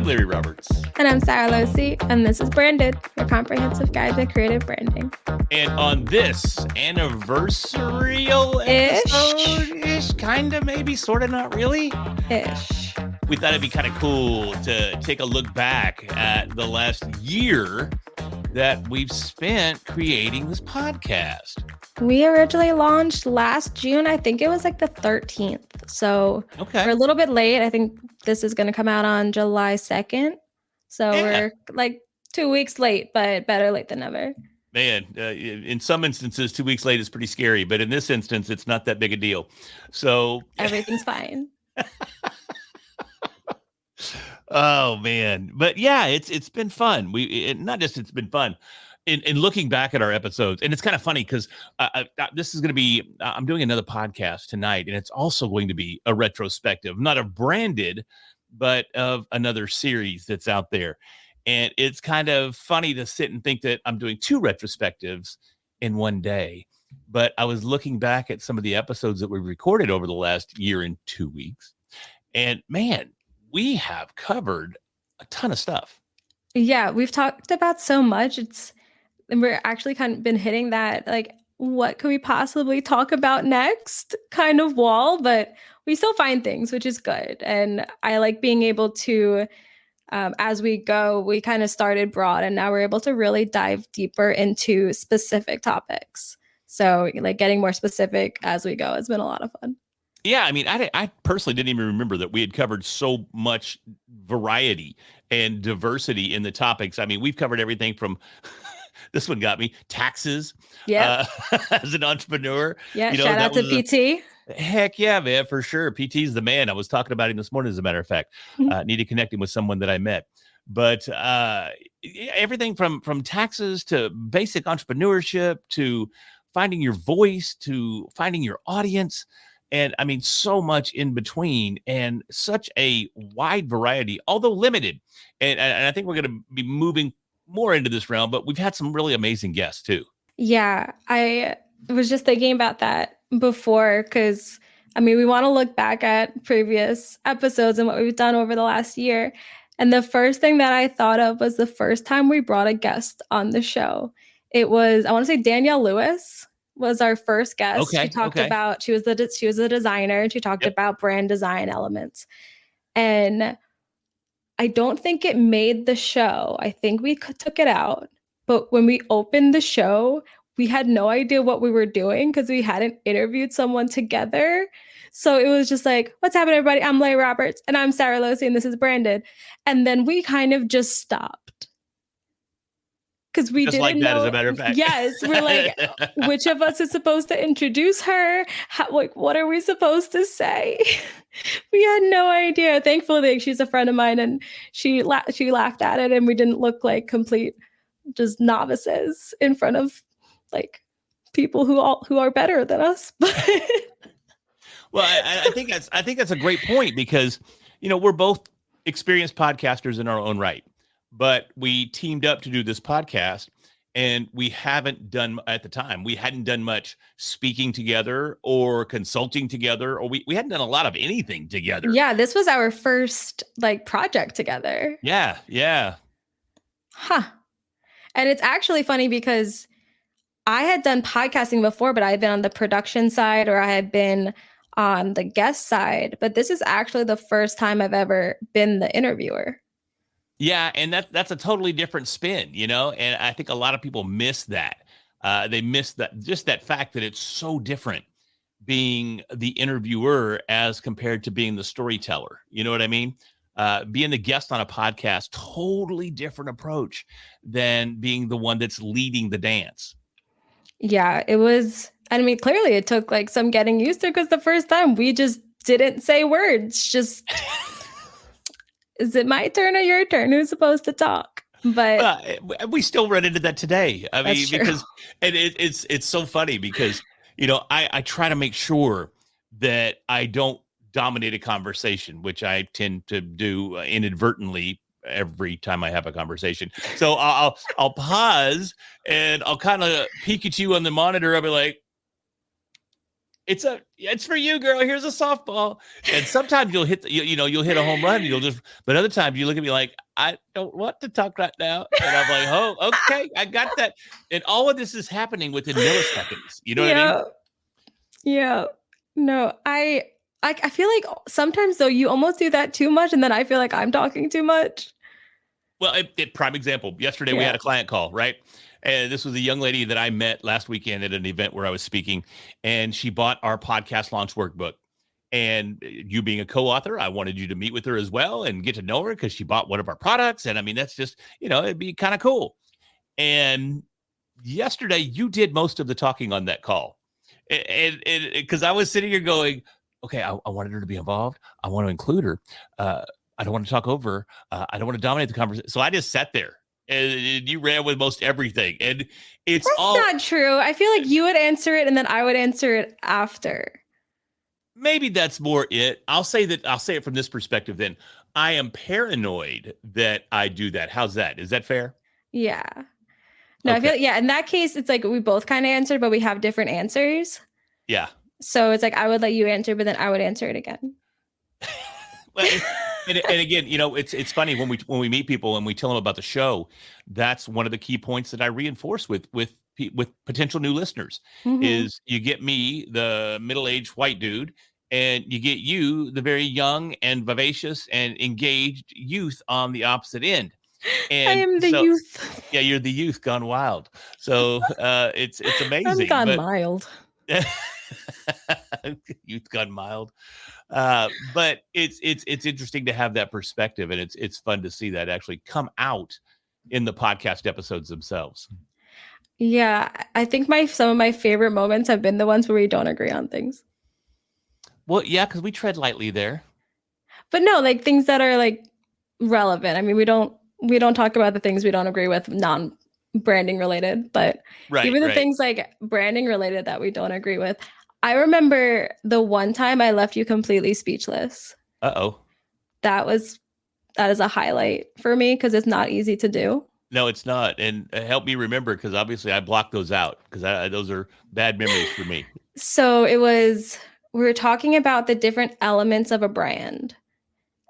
Larry Roberts. And I'm Sara Losi, and this is Branded, your comprehensive guide to creative branding. And on this anniversarial episode-ish, kind of, maybe, sort of, not really? Ish. We thought it'd be kind of cool to take a look back at the last year that we've spent creating this podcast. We originally launched last June. I think it was like the 13th. So We're a little bit late. I think this is going to come out on July 2nd. So We're like 2 weeks late, but better late than never. Man, in some instances, 2 weeks late is pretty scary. But in this instance, it's not that big a deal. So everything's fine. Oh, man. But yeah, it's been fun. It's been fun. In looking back at our episodes, and it's kind of funny because this is going to be, I'm doing another podcast tonight, and it's also going to be a retrospective, not of Branded, but of another series that's out there. And it's kind of funny to sit and think that I'm doing two retrospectives in one day. But I was looking back at some of the episodes that we recorded over the last year and 2 weeks. And man, we have covered a ton of stuff. Yeah, we've talked about so much. And we're actually kind of been hitting that, like, what could we possibly talk about next kind of wall, but we still find things, which is good. And I like being able to, as we go, we kind of started broad and now we're able to really dive deeper into specific topics. So like getting more specific as we go has been a lot of fun. Yeah, I mean, I personally didn't even remember that we had covered so much variety and diversity in the topics. I mean, we've covered everything from... This one got me. Taxes. Yeah. As an entrepreneur. Yeah. Shout out to PT. Heck yeah, man, for sure. PT's the man. I was talking about him this morning, as a matter of fact. Need to connect him with someone that I met. But everything from taxes to basic entrepreneurship to finding your voice to finding your audience. And I mean, so much in between and such a wide variety, although limited. And I think we're going to be moving more into this realm, but we've had some really amazing guests too. Yeah, I was just thinking about that before because, I mean, we want to look back at previous episodes and what we've done over the last year. And the first thing that I thought of was the first time we brought a guest on the show. It was, I want to say Danielle Lewis was our first guest. Okay, she talked about, she was a designer and she talked about brand design elements. And I don't think it made the show. I think we took it out. But when we opened the show, we had no idea what we were doing because we hadn't interviewed someone together. So it was just like, what's happening, everybody? I'm Larry Roberts and I'm Sara Losi and this is Branded. And then we kind of just stopped. Because we didn't like that, know, as a matter of fact. Yes, we're like, which of us is supposed to introduce her? What are we supposed to say? We had no idea. Thankfully, she's a friend of mine, and she laughed at it, and we didn't look like complete just novices in front of like people who are better than us. Well, I think that's a great point because we're both experienced podcasters in our own right. But we teamed up to do this podcast and we hadn't done much speaking together or consulting together, or we hadn't done a lot of anything together. Yeah, this was our first like project together. Yeah. Huh. And it's actually funny because I had done podcasting before, but I had been on the production side or I had been on the guest side. But this is actually the first time I've ever been the interviewer. Yeah, and that's a totally different spin, and I think a lot of people miss that. They miss that fact that it's so different being the interviewer as compared to being the storyteller. You know what I mean? Being the guest on a podcast, totally different approach than being the one that's leading the dance. Yeah, it was. I mean, clearly it took like some getting used to because the first time we just didn't say words, just... Is it my turn or your turn? Who's supposed to talk? But we still run into that today. I mean, because and it's so funny because I try to make sure that I don't dominate a conversation, which I tend to do inadvertently every time I have a conversation. So I'll pause and I'll kind of peek at you on the monitor. I'll be like, it's for you, girl. Here's a softball. And sometimes you'll hit you'll hit a home run. But other times you look at me like, I don't want to talk right now. And I'm like, oh, okay, I got that. And all of this is happening within milliseconds. You know what I mean? Yeah. No, I feel like sometimes though you almost do that too much, and then I feel like I'm talking too much. Well, prime example. Yesterday we had a client call, right? And this was a young lady that I met last weekend at an event where I was speaking, and she bought our podcast launch workbook. And you being a co-author, I wanted you to meet with her as well and get to know her because she bought one of our products. And I mean, that's just, it'd be kind of cool. And yesterday you did most of the talking on that call. And because I was sitting here going, okay, I wanted her to be involved. I want to include her. I don't want to talk over. I don't want to dominate the conversation. So I just sat there and you ran with most everything. And that's not true. I feel like you would answer it and then I would answer it after. Maybe that's more it. I'll say it from this perspective then. I am paranoid that I do that. How's that? Is that fair? Yeah. No, okay. I feel like, in that case, it's like we both kind of answered, but we have different answers. Yeah. So it's like I would let you answer, but then I would answer it again. and again, it's funny when we meet people and we tell them about the show. That's one of the key points that I reinforce with potential new listeners is you get me, the middle-aged white dude, and you get you, the very young and vivacious and engaged youth on the opposite end. And I am the youth. Yeah, you're the youth gone wild. So it's amazing. I'm gone mild. Youth gone mild. But it's interesting to have that perspective, and it's fun to see that actually come out in the podcast episodes themselves. Yeah, I think some of my favorite moments have been the ones where we don't agree on things. Well, yeah, because we tread lightly there. But no, like things that are like relevant. I mean, we don't talk about the things we don't agree with, non-branding related, but even the things like branding related that we don't agree with. I remember the one time I left you completely speechless. Uh-oh. That is a highlight for me because it's not easy to do. No, it's not. And help me remember, because obviously I blocked those out because those are bad memories for me. So we were talking about the different elements of a brand,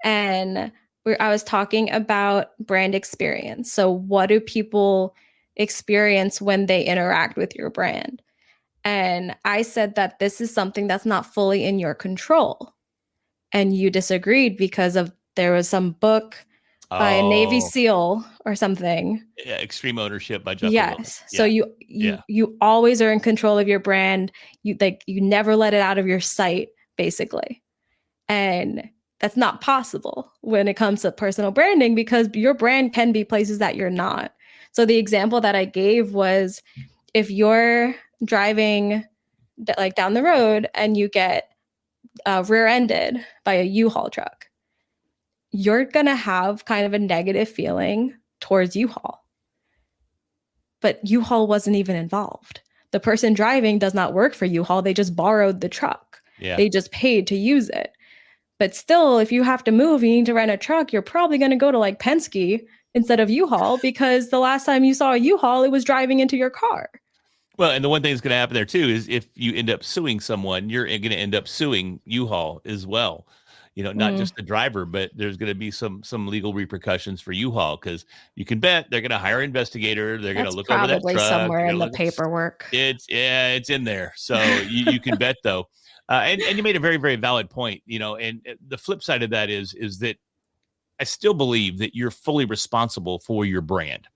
and I was talking about brand experience. So what do people experience when they interact with your brand? And I said that this is something that's not fully in your control. And you disagreed because there was some book by a Navy SEAL or something. Yeah, Extreme Ownership by Jeff. Yes. So you always are in control of your brand. You never let it out of your sight, basically. And that's not possible when it comes to personal branding because your brand can be places that you're not. So the example that I gave was if you're driving like down the road and you get rear-ended by a U-Haul truck, you're going to have kind of a negative feeling towards U-Haul. But U-Haul wasn't even involved. The person driving does not work for U-Haul. They just borrowed the truck. Yeah. They just paid to use it. But still, if you have to move, you need to rent a truck, you're probably going to go to like Penske instead of U-Haul because the last time you saw a U-Haul, it was driving into your car. Well, and the one thing that's going to happen there too is if you end up suing someone, you're going to end up suing U-Haul as well. Not just the driver, but there's going to be some legal repercussions for U-Haul because you can bet they're going to hire an investigator. They're going to look over that truck. Probably somewhere in the paperwork. It's in there. So you can bet though. And you made a very, very valid point, and the flip side of that is that I still believe that you're fully responsible for your brand.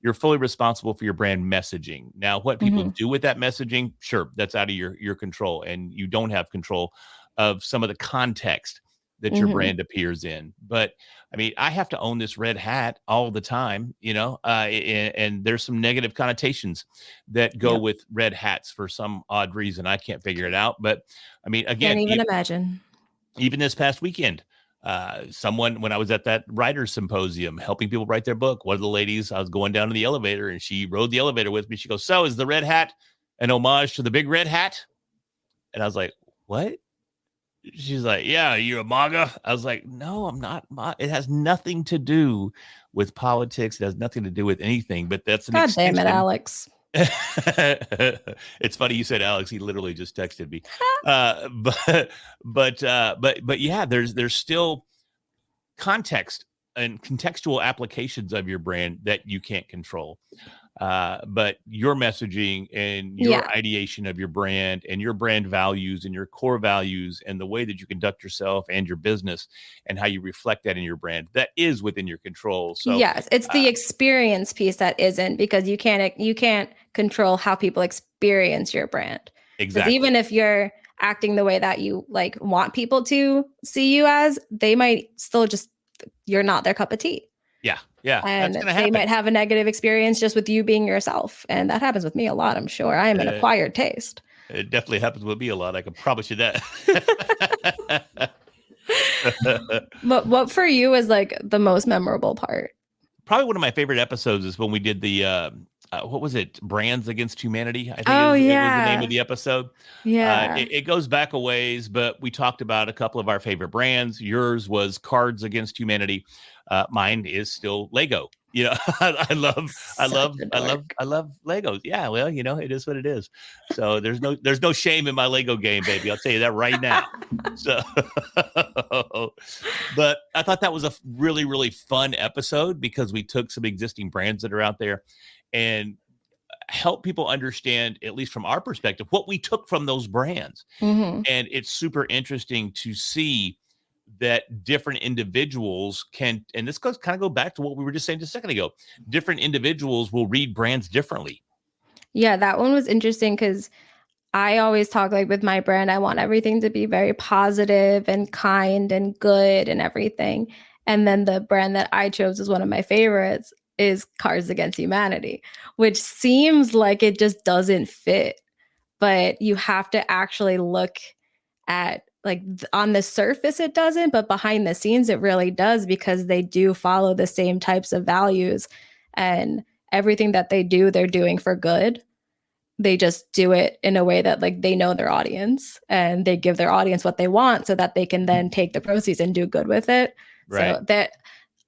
You're fully responsible for your brand messaging. Now, what people do with that messaging, sure, that's out of your control, and you don't have control of some of the context that your brand appears in. But I mean, I have to own this red hat all the time, and there's some negative connotations that go with red hats for some odd reason. I can't figure it out. But I mean, again, can't even imagine. Even this past weekend, when I was at that writer's symposium helping people write their book, one of the ladies, I was going down to the elevator and she rode the elevator with me. She goes, "So is the red hat an homage to the big red hat?" And I was like, "What?" She's like, "Yeah, you're a MAGA." I was like, "No, I'm not. It has nothing to do with politics. It has nothing to do with anything." But that's an God damn it, Alex. It's funny you said Alex. He literally just texted me. But yeah, there's still context and contextual applications of your brand that you can't control. But your messaging and your Yeah. ideation of your brand and your brand values and your core values and the way that you conduct yourself and your business and how you reflect that in your brand, that is within your control. So Yes, it's the experience piece that isn't, because you can't control how people experience your brand. Because exactly. even if you're acting the way that you like want people to see you as, they might still just, you're not their cup of tea. Yeah. Yeah. That's And going to they happen. might have a negative experience just with you being yourself. And that happens with me a lot, I'm sure. I am an acquired taste. It definitely happens with me a lot. I can promise you that. But what for you is like the most memorable part? Probably one of my favorite episodes is when we did the what was it? Brands Against Humanity, I think Oh it was the name of yeah. the episode. Yeah. It goes back a ways, but we talked about a couple of our favorite brands. Yours was Cards Against Humanity. Mine is still Lego. You know, Such a dork. I love Legos. Yeah, well, you know, it is what it is. So there's no shame in my Lego game, baby. I'll tell you that right now. So, but I thought that was a really, really fun episode because we took some existing brands that are out there and help people understand, at least from our perspective, what we took from those brands. Mm-hmm. And it's super interesting to see that different individuals can, and this goes kind of go back to what we were just saying just a second ago, different individuals will read brands differently. Yeah, that one was interesting because I always talk like with my brand, I want everything to be very positive and kind and good and everything. And then the brand that I chose as one of my favorites is Cards Against Humanity, which seems like it just doesn't fit. But you have to actually look at like on the surface, it doesn't, but behind the scenes, it really does, because they do follow the same types of values, and everything that they do, they're doing for good. They just do it in a way that like they know their audience, and they give their audience what they want so that they can then take the proceeds and do good with it. Right. So that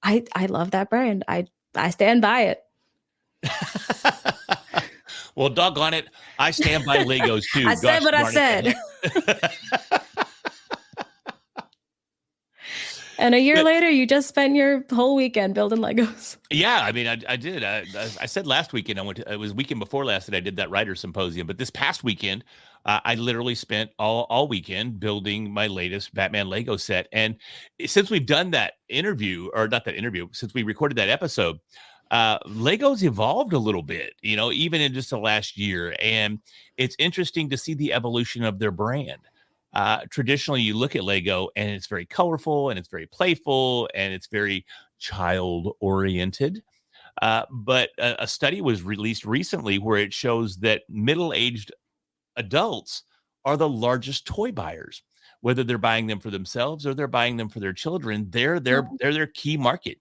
I love that brand. I stand by it. Well, doggone it, I stand by Legos too. I said Gosh what I darn it, said. the heck. And a year But, later, you just spent your whole weekend building Legos. yeah, I mean, I did. I said last weekend, it was weekend before last that I did that writer symposium. But this past weekend, I literally spent all weekend building my latest Batman Lego set. And since we've done that interview, or not that interview, since we recorded that episode, Lego's evolved a little bit, you know, even in just the last year. And it's interesting to see the evolution of their brand. Traditionally, you look at Lego and it's very colorful and it's very playful and it's very child oriented. But a study was released recently where it shows that middle aged adults are the largest toy buyers, whether they're buying them for themselves or they're buying them for their children. They're their key market.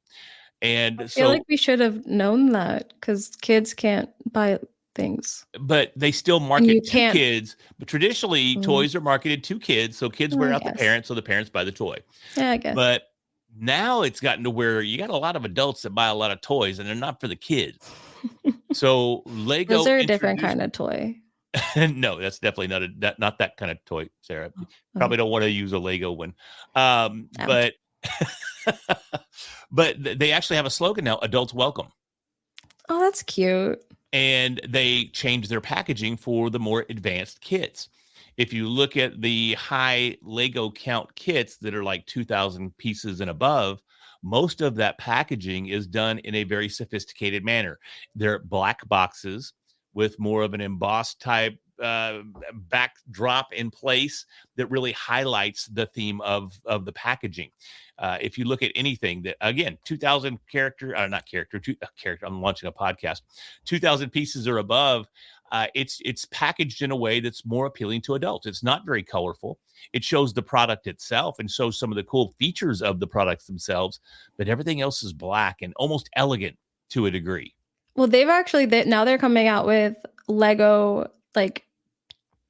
I And feel like so, we should have known that, because kids can't buy things. but they still And you market to can't. kids. But traditionally, toys are marketed to kids. So kids wear I out the guess. parents, so the parents buy the toy. Yeah, I guess. But now it's gotten to where you got a lot of adults that buy a lot of toys and they're not for the kids. So Those Lego are a different introduced kind of toy. no, that's definitely not that kind of toy, Sarah. You Oh, probably don't want to use a Lego one. ouch. But they actually have a slogan now, adults welcome. Oh, that's cute. And they changed their packaging for the more advanced kits. If you look at the high Lego count kits that are like 2,000 pieces and above, most of that packaging is done in a very sophisticated manner. They're black boxes with more of an embossed type backdrop in place that really highlights the theme of the packaging. If you look at anything that, again, 2,000 character, not character, character, I'm launching a podcast, 2,000 pieces or above, it's packaged in a way that's more appealing to adults. It's not very colorful. It shows the product itself and shows some of the cool features of the products themselves, but everything else is black and almost elegant to a degree. Well, they've actually now they're coming out with Lego like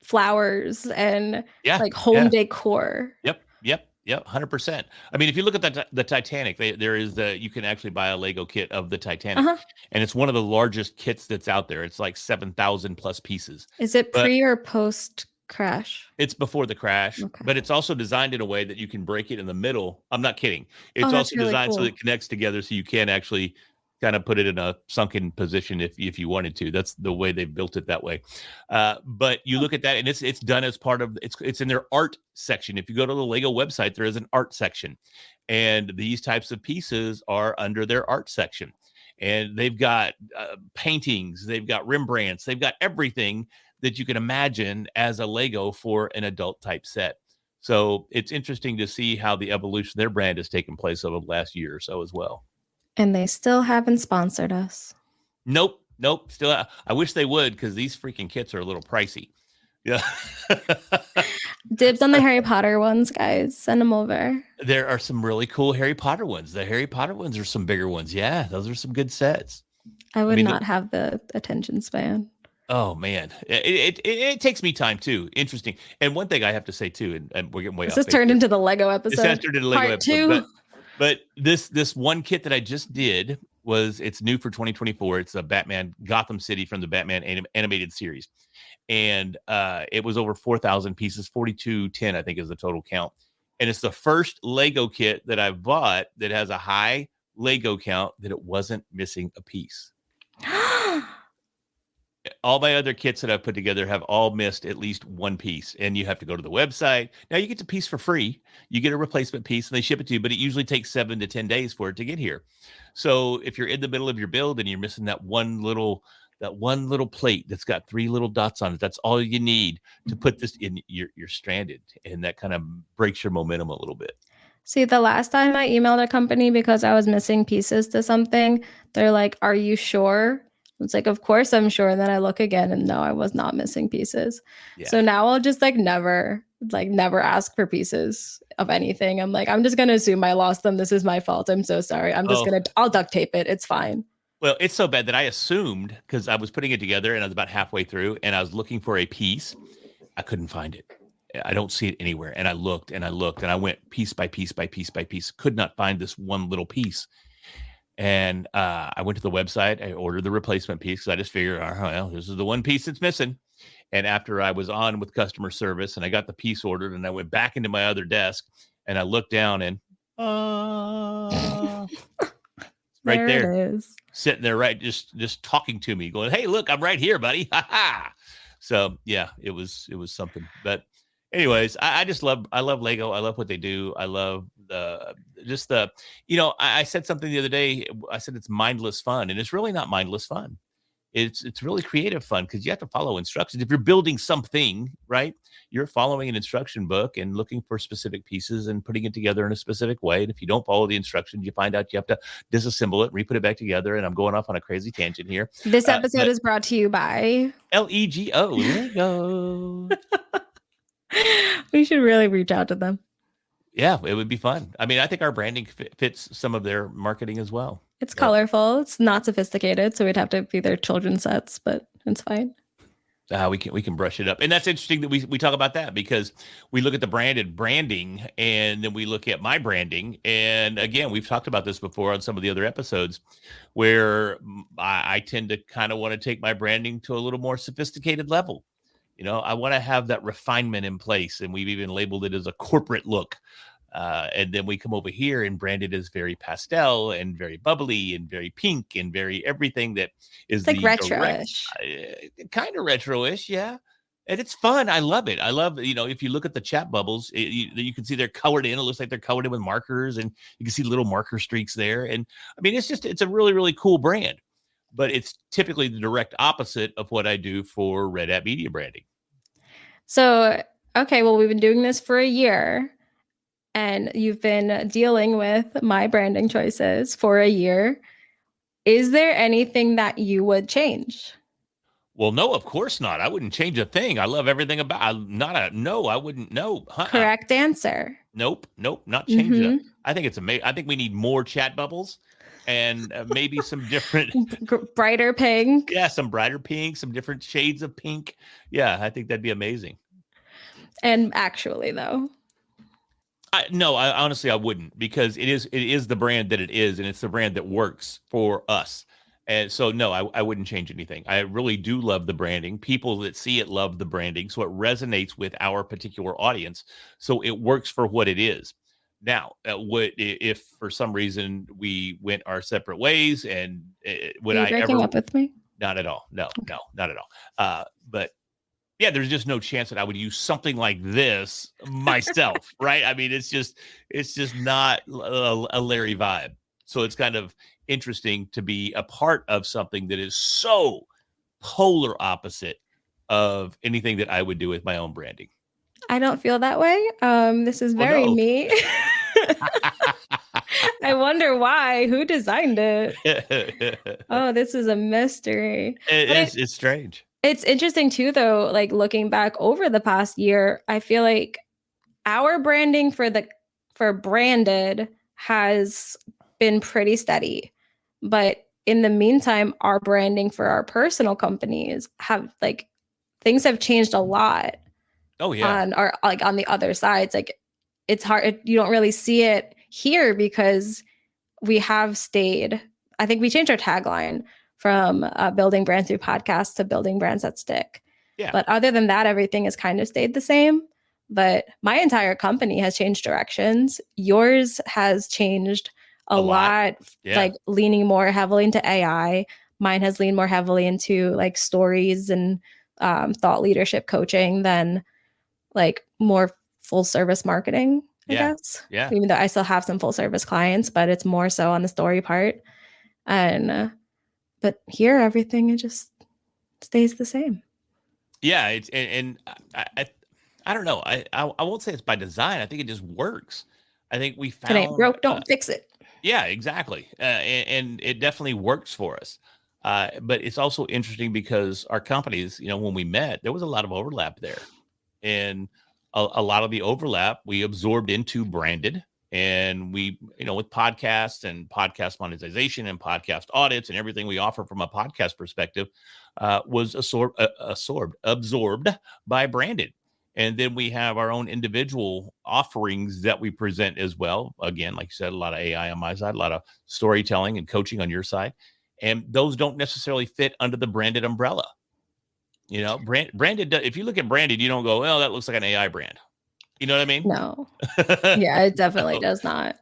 flowers and Yeah, like home yeah. decor. Yep, yep. Yep, 100%. I mean, if you look at the Titanic, there is you can actually buy a Lego kit of the Titanic, Uh-huh. and it's one of the largest kits that's out there. It's like 7,000 plus pieces. Is it But pre or post crash? it's before the crash, Okay. but it's also designed in a way that you can break it in the middle. I'm not kidding. Oh, It's that's also really designed so that cool. it connects together so you can actually kind of put it in a sunken position if you wanted to. That's the way they've built it that way. But you look at that and it's done as part of it's in their art section. If you go to the Lego website, there is an art section. And these types of pieces are under their art section. And they've got paintings, they've got Rembrandts, they've got everything that you can imagine as a Lego for an adult type set. So it's interesting to see how the evolution of their brand has taken place over the last year or so as well. And they still haven't sponsored us. Nope. Still, I wish they would, because these freaking kits are a little pricey. Yeah. Dibs on the Harry Potter ones, guys. Send them over. There are some really cool Harry Potter ones. The Harry Potter ones are some bigger ones. Yeah, those are some good sets. I would not have the attention span. Oh man, it takes me time too. Interesting. And one thing I have to say too, and we're getting way off. This has turned into the Lego episode. This has turned into Lego Part episode. 2. But this one kit that I just did it's new for 2024. It's a Batman Gotham City from the Batman animated series, and it was over 4,000 pieces, 4,210 I think is the total count. And it's the first Lego kit that I've bought that has a high Lego count that it wasn't missing a piece. All my other kits that I've put together have all missed at least one piece, and you have to go to the website. Now you get the piece for free. You get a replacement piece and they ship it to you, but it usually takes 7 to 10 days for it to get here. So if you're in the middle of your build and you're missing that one little plate that's got 3 little dots on it, that's all you need to put this in. You're stranded, and that kind of breaks your momentum a little bit. See, the last time I emailed a company because I was missing pieces to something, they're like, "Are you sure?" It's like, "Of course I'm sure." And then I look again and no, I was not missing pieces. Yeah. So now I'll just never ask for pieces of anything. I'm like, I'm just going to assume I lost them. This is my fault. I'm so sorry. I'll duct tape it. It's fine. Well, it's so bad that I assumed, because I was putting it together and I was about halfway through and I was looking for a piece. I couldn't find it. I don't see it anywhere. And I looked and I went piece by piece by piece by piece, could not find this one little piece. And I went to the website. I ordered the replacement piece because I just figured, well, this is the one piece that's missing. And after I was on with customer service and I got the piece ordered and I went back into my other desk and I looked down and right there it is. Sitting there, right, just talking to me, going, "Hey, look, I'm right here, buddy." Ha ha. So yeah, it was something. But anyways, I love Lego. I love what they do. I love I said something the other day. I said it's mindless fun, and it's really not mindless fun. It's really creative fun because you have to follow instructions. If you're building something, right, you're following an instruction book and looking for specific pieces and putting it together in a specific way. And if you don't follow the instructions, you find out you have to disassemble it, re-put it back together. And I'm going off on a crazy tangent here. This episode is brought to you by LEGO, Lego. We should really reach out to them. Yeah, it would be fun. I mean, I think our branding fits some of their marketing as well. It's colorful. It's not sophisticated, so we'd have to be their children's sets, but it's fine. We can brush it up. And that's interesting that we talk about that, because we look at the branding and then we look at my branding. And again, we've talked about this before on some of the other episodes where I tend to kind of want to take my branding to a little more sophisticated level. I want to have that refinement in place, and we've even labeled it as a corporate look. And then we come over here and brand it as very pastel and very bubbly and very pink and very everything that is like retro-ish. Kind of retro-ish, yeah. And it's fun. I love it. I love, if you look at the chat bubbles, you can see they're colored in. It looks like they're colored in with markers, and you can see little marker streaks there. And I mean, it's a really, really cool brand, but it's typically the direct opposite of what I do for Red Hat Media branding. So, okay, well, we've been doing this for a year. And you've been dealing with my branding choices for a year. Is there anything that you would change? Well, no, of course not. I wouldn't change a thing. I love everything about. I wouldn't. No. Correct answer. Nope. Not change it. I think it's amazing. I think we need more chat bubbles and maybe some different brighter pink. Yeah, some brighter pink, some different shades of pink. Yeah, I think that'd be amazing. And actually, though. No, I honestly I wouldn't, because it is the brand that it is, and it's the brand that works for us. And so no, I wouldn't change anything. I really do love the branding. People that see it love the branding, so it resonates with our particular audience. So it works for what it is. Now, if for some reason we went our separate ways, and Are would you I breaking ever? up with me? Not at all. No, Okay. no, not at all. But yeah, there's just no chance that I would use something like this myself, right? I mean, it's just not a Larry vibe. So it's kind of interesting to be a part of something that is so polar opposite of anything that I would do with my own branding. I don't feel that way. This is Well, very no. me. I wonder why. Who designed it? Oh, this is a mystery. But It's strange. it's interesting too, though, like looking back over the past year, I feel like our branding for branded has been pretty steady. But in the meantime, our branding for our personal companies have like things have changed a lot Oh yeah. on our like on the other sides. Like it's hard, you don't really see it here because we have stayed. I think we changed our tagline from building brands through podcasts to building brands that stick. Yeah. But other than that, everything has kind of stayed the same. But my entire company has changed directions. Yours has changed a A lot. lot, Yeah. like leaning more heavily into AI. Mine has leaned more heavily into like stories and thought leadership coaching than like more full service marketing, I Yeah. guess. Yeah. Even though I still have some full service clients, but it's more so on the story part. And but here everything, it just stays the same. Yeah, it's and I don't know. I won't say it's by design. I think it just works. I think we If it ain't found broke, don't fix it. yeah, exactly. And it definitely works for us. But it's also interesting because our companies, when we met, there was a lot of overlap there. And a lot of the overlap we absorbed into branded. And we, with podcasts and podcast monetization and podcast audits and everything we offer from a podcast perspective, was absorbed by branded. And then we have our own individual offerings that we present as well. Again, like you said, a lot of AI on my side, a lot of storytelling and coaching on your side. And those don't necessarily fit under the branded umbrella. Branded, if you look at branded, you don't go, well, that looks like an AI brand. You know what I mean? No. Yeah, it definitely does not.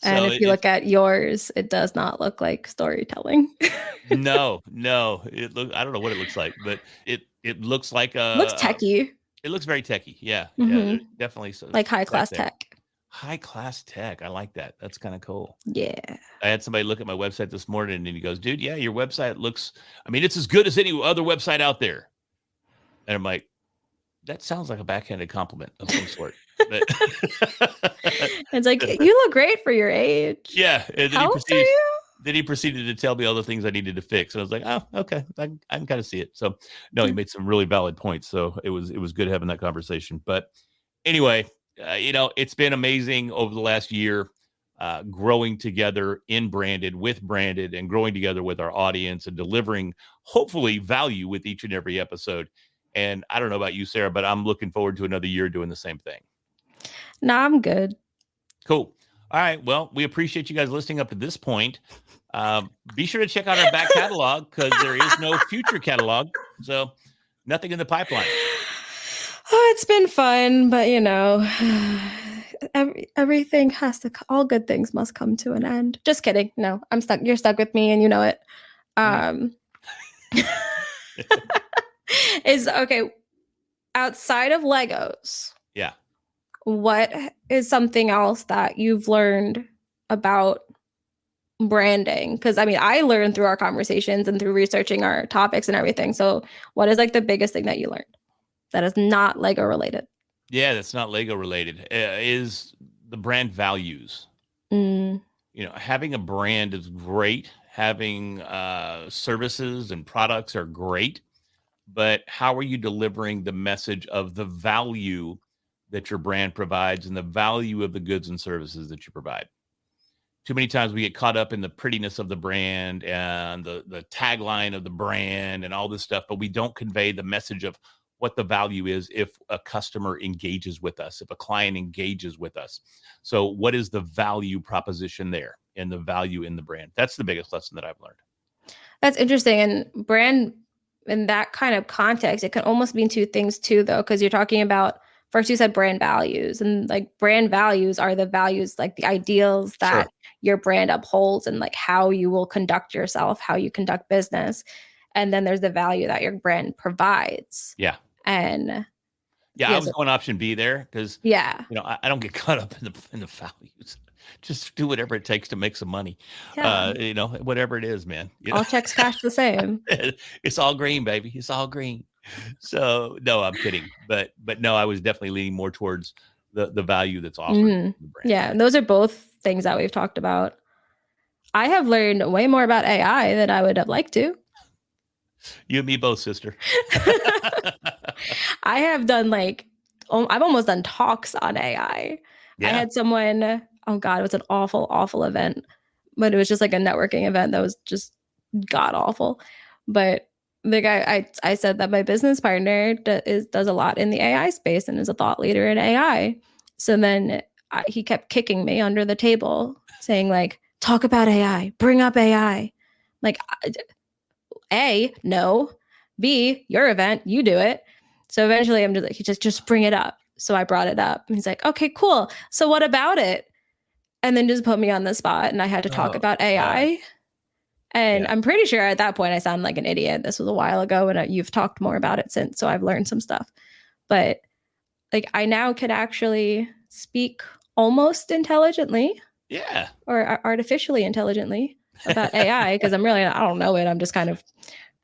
And So if you look at yours, it does not look like storytelling. no, I don't know what it looks like, but it looks like Looks techie. it looks very techy. Yeah. Mm-hmm. Definitely. So Like high class tech. High class tech. I like that. That's kind of cool. Yeah. I had somebody look at my website this morning and he goes, dude, yeah, your website looks, it's as good as any other website out there. And I'm like, that sounds like a backhanded compliment of some sort. But It's like, you look great for your age. yeah. And then How old are you? he proceeded to tell me all the things I needed to fix. And I was like, oh, okay. I can kind of see it. So no, he made some really valid points. So it was good having that conversation. But anyway, it's been amazing over the last year, growing together in branded with branded and growing together with our audience and delivering hopefully value with each and every episode. And I don't know about you, Sarah, but I'm looking forward to another year doing the same thing. No, I'm good. Cool. All right. Well, we appreciate you guys listening up to this point. Be sure to check out our back catalog because there is no future catalog. So nothing in the pipeline. Oh, it's been fun, but everything has to, all good things must come to an end. Just kidding. No, I'm stuck. You're stuck with me and you know it. Is okay. Outside of Legos. Yeah. What is something else that you've learned about branding? Because I learned through our conversations and through researching our topics and everything. So what is like the biggest thing that you learned that is not Lego related? Yeah, that's not Lego related. Is the brand values. Having a brand is great. Having services and products are great. But how are you delivering the message of the value that your brand provides and the value of the goods and services that you provide? Too many times we get caught up in the prettiness of the brand and the tagline of the brand and all this stuff, but we don't convey the message of what the value is if a customer engages with us, if a client engages with us. So what is the value proposition there and the value in the brand? That's the biggest lesson that I've learned. That's interesting. And brand in that kind of context, it can almost mean two things too, though, because you're talking about, first you said brand values, and like brand values are the values, like the ideals that Sure. your brand upholds and like how you will conduct yourself, how you conduct business. And then there's the value that your brand provides. Yeah. And Yeah, I yes, was going option B there because, yeah, I don't get caught up in the values. Just do whatever it takes to make some money. yeah, Whatever it is, man. all checks cash the same. It's all green, baby. It's all green. So no, I'm kidding. But no, I was definitely leaning more towards the value that's offered in the brand. Yeah, those are both things that we've talked about. I have learned way more about AI than I would have liked to. You and me both, sister. I have done I've almost done talks on AI. Yeah. I had someone, oh God, it was an awful, awful event, but it was just like a networking event that was just god awful. But the guy, I said that my business partner does a lot in the AI space and is a thought leader in AI. So then he kept kicking me under the table saying like, talk about AI, bring up AI. Like, A, no. B, your event, you do it. So eventually I'm just like, just bring it up. So I brought it up. And he's like, okay, cool. So what about it? And then just put me on the spot and I had to talk about AI. God. And Yeah. I'm pretty sure at that point I sounded like an idiot. This was a while ago and you've talked more about it since. So I've learned some stuff. But like I now can actually speak almost intelligently. Yeah. Or artificially intelligently about AI because I don't know it. I'm just kind of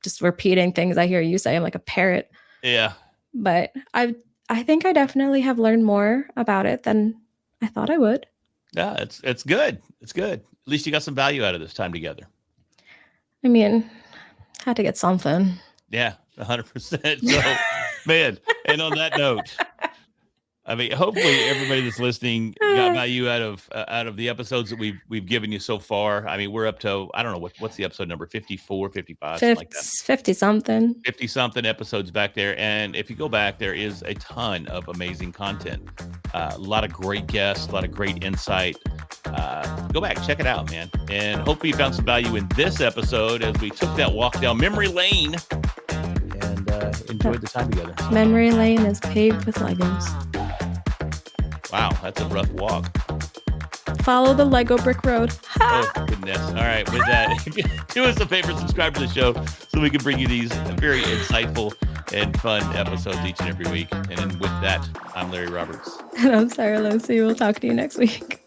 just repeating things I hear you say. I'm like a parrot. Yeah. But I think I definitely have learned more about it than I thought I would. Yeah, it's good. It's good. At least you got some value out of this time together. I mean, had to get something. Yeah, 100%. So, man, and on that note, I mean, hopefully everybody that's listening got value out of the episodes that we've given you so far. I mean, we're up to, I don't know, what's the episode number, 54, 55, something like that. 50 something. 50 something episodes back there. And if you go back, there is a ton of amazing content. A lot of great guests, a lot of great insight. Go back, check it out, man. And hopefully you found some value in this episode as we took that walk down memory lane and enjoyed the time together. Memory lane is paved with Legos. Wow, that's a rough walk. Follow the Lego brick road. Oh, goodness. All right. With that, do us a favor, subscribe to the show so we can bring you these very insightful and fun episodes each and every week. And with that, I'm Larry Roberts. And I'm Sara Losi. We'll talk to you next week.